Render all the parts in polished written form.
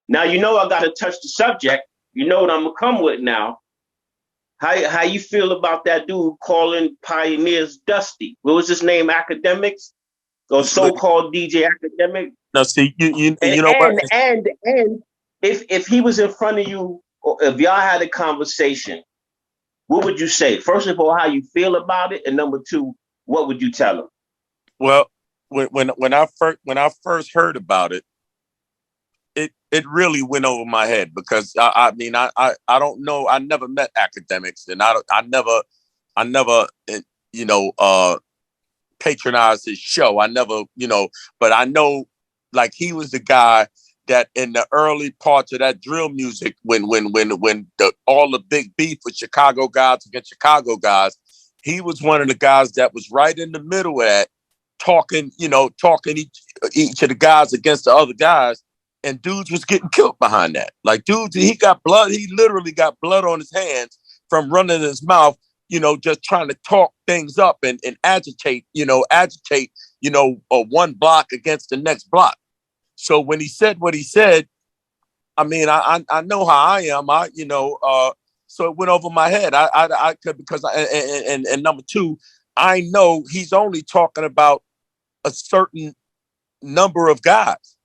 Now you know I got to touch the subject. You know what I'm gonna come with now. How you feel about that dude calling pioneers dusty? What was his name? Akademiks or so-called DJ Akademiks? Now, see, And you know what? and and and if he was in front of you, or if y'all had a conversation, what would you say? First of all, how you feel about it, and number two, what would you tell him? Well, when I first heard about it, it really went over my head because I mean I don't know, I never met Academics, and I never you know patronized his show. I never, but I know, like, he was the guy that in the early parts of that drill music, when all the big beef with Chicago guys against Chicago guys, he was one of the guys that was right in the middle of that, talking each of the guys against the other guys, and dudes was getting killed behind that. Like, dudes, he got blood. He literally got blood on his hands from running his mouth, just trying to talk things up and agitate, one block against the next block. So when he said what he said, I mean, I know how I am. So it went over my head. I could, because and number two, I know he's only talking about a certain number of guys,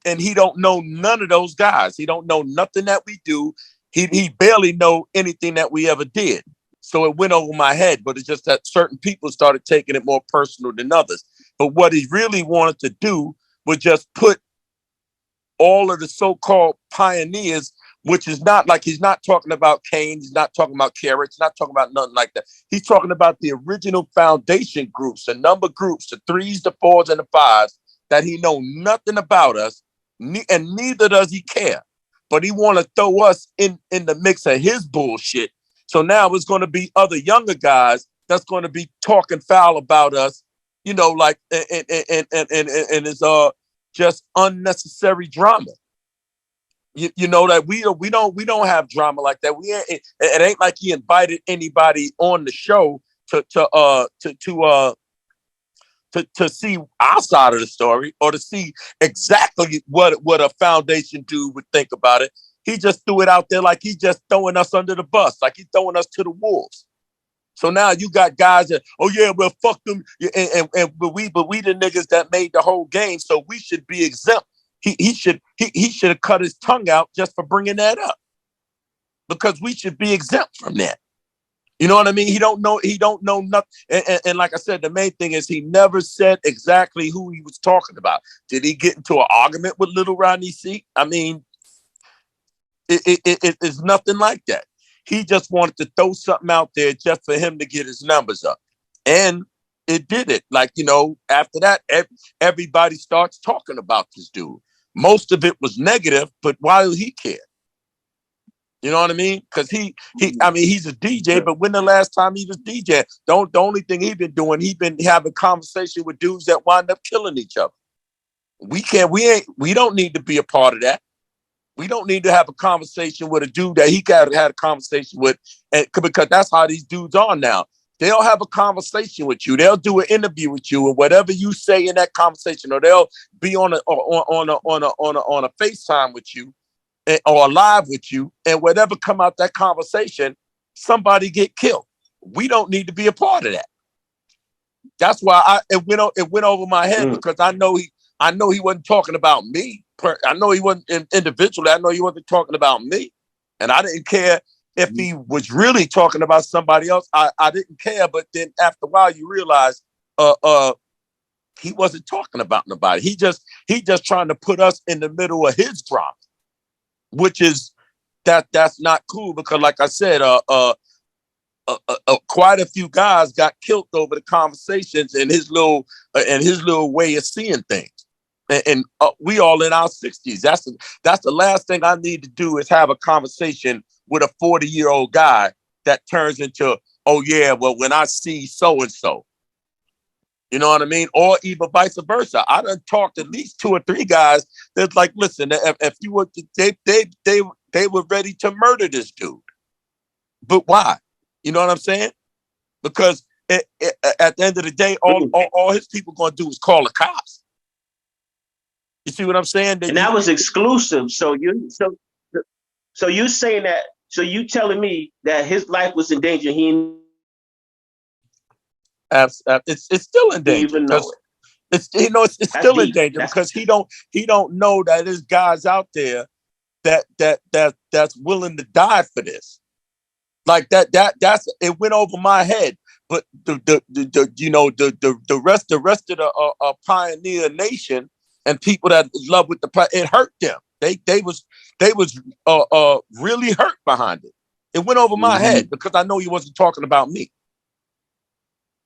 and he don't know none of those guys. He don't know nothing that we do. He barely know anything that we ever did. So it went over my head, but it's just that certain people started taking it more personal than others. But what he really wanted to do was just put all of the so-called pioneers, which is not like, he's not talking about Kane, he's not talking about Carrot, he's not talking about nothing like that. He's talking about the original foundation groups, the number groups, the 3s, the 4s, and the 5s, that he know nothing about us, and neither does he care. But he want to throw us in the mix of his bullshit. So now it's going to be other younger guys that's going to be talking foul about us, like, and it's just unnecessary drama. You know that we don't have drama like that. It ain't like he invited anybody on the show to see our side of the story, or to see exactly what a foundation dude would think about it. He just threw it out there like he's just throwing us under the bus, like he's throwing us to the wolves. So now you got guys that, oh yeah, well, fuck them, but we the niggas that made the whole game, so we should be exempt. He should have cut his tongue out just for bringing that up, because we should be exempt from that. You know what I mean? He don't know nothing. And like I said, the main thing is he never said exactly who he was talking about. Did he get into an argument with Little Rodney C? I mean, it's nothing like that. He just wanted to throw something out there just for him to get his numbers up. And it did it. Like, after that, everybody starts talking about this dude. Most of it was negative, but why do he care? You know what I mean? Because he's a DJ, but when the last time he was DJ? The only thing he been having conversation with dudes that wind up killing each other. We don't need to be a part of that. We don't need to have a conversation with a dude that he had a conversation with, because that's how these dudes are now. They'll have a conversation with you. They'll do an interview with you, and whatever you say in that conversation, or they'll be on a FaceTime with you, or live with you, and whatever come out that conversation, somebody get killed. We don't need to be a part of that. That's why it went over my head, because I know he wasn't talking about me. I know he wasn't individually. I know he wasn't talking about me, and I didn't care if he was really talking about somebody else. I didn't care. But then after a while, you realize he wasn't talking about nobody. He just trying to put us in the middle of his drama, which is that's not cool, because like I said, quite a few guys got killed over the conversations and his little way of seeing things. And we all in our 60s. That's the last thing I need to do, is have a conversation with a 40-year-old guy that turns into, oh yeah, well, when I see so and so. You know what I mean? Or even vice versa. I done talked to at least 2 or 3 guys that's like, listen, if you were, they were ready to murder this dude. But why? You know what I'm saying? Because at the end of the day, all his people gonna do is call the cops. You see what I'm saying? And that was exclusive. So you saying that? So you telling me that his life was in danger? It's still in Didn't danger even know because it. it's That's still in deep. danger because he don't know that there's guys out there that's willing to die for this. Like that's it went over my head. But the rest of the pioneer nation and people that love with it hurt them. They was really hurt behind it. It went over my head because I know he wasn't talking about me.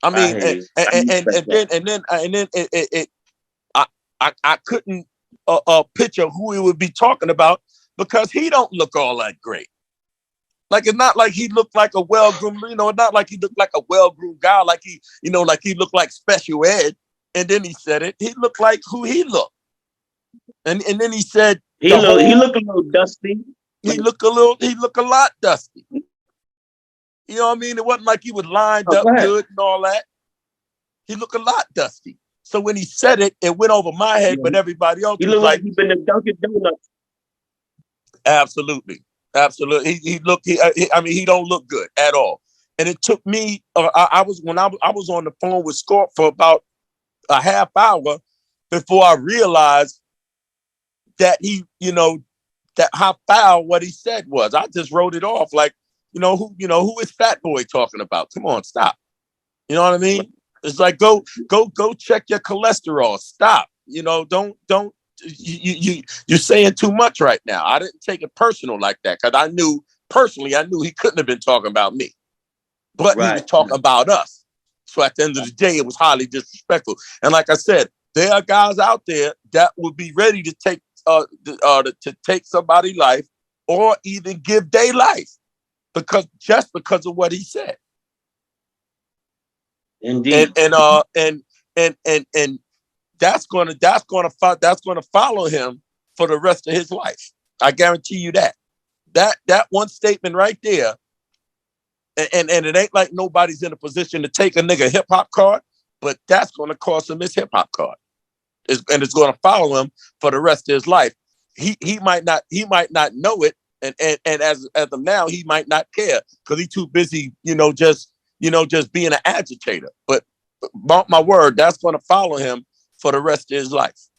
I mean, and then I couldn't picture who he would be talking about because he don't look all that great. Like it's not like he looked like a well-groomed, not like he looked like a well-groomed guy, like like he looked like special ed. And then he said it. He looked like who he looked. And then he said he looked a little dusty. He looked a lot dusty. You know what I mean? It wasn't like he was lined up good and all that. He looked a lot dusty. So when he said it, it went over my head, but everybody else was like he'd been to Dunkin' Donuts. Absolutely. He don't look good at all. And it took me. I was on the phone with Skool for about a half hour before I realized that that how foul what he said was. I just wrote it off like, who is Fat Boy talking about? Come on, stop. You know what I mean? It's like go check your cholesterol. Stop. Don't. You're saying too much right now. I didn't take it personal like that because I knew he couldn't have been talking about me, but he was talking about us. So at the end of the day, it was highly disrespectful. And like I said, there are guys out there that would be ready to take take somebody's life or even give their life because of what he said. Indeed. And that's gonna follow him for the rest of his life. I guarantee you that. That one statement right there, and it ain't like nobody's in a position to take a nigga hip hop card, but that's gonna cost him his hip hop card. And it's gonna follow him for the rest of his life. He might not know it, and as of now, he might not care because he's too busy, just being an agitator. But mark my word, that's gonna follow him for the rest of his life.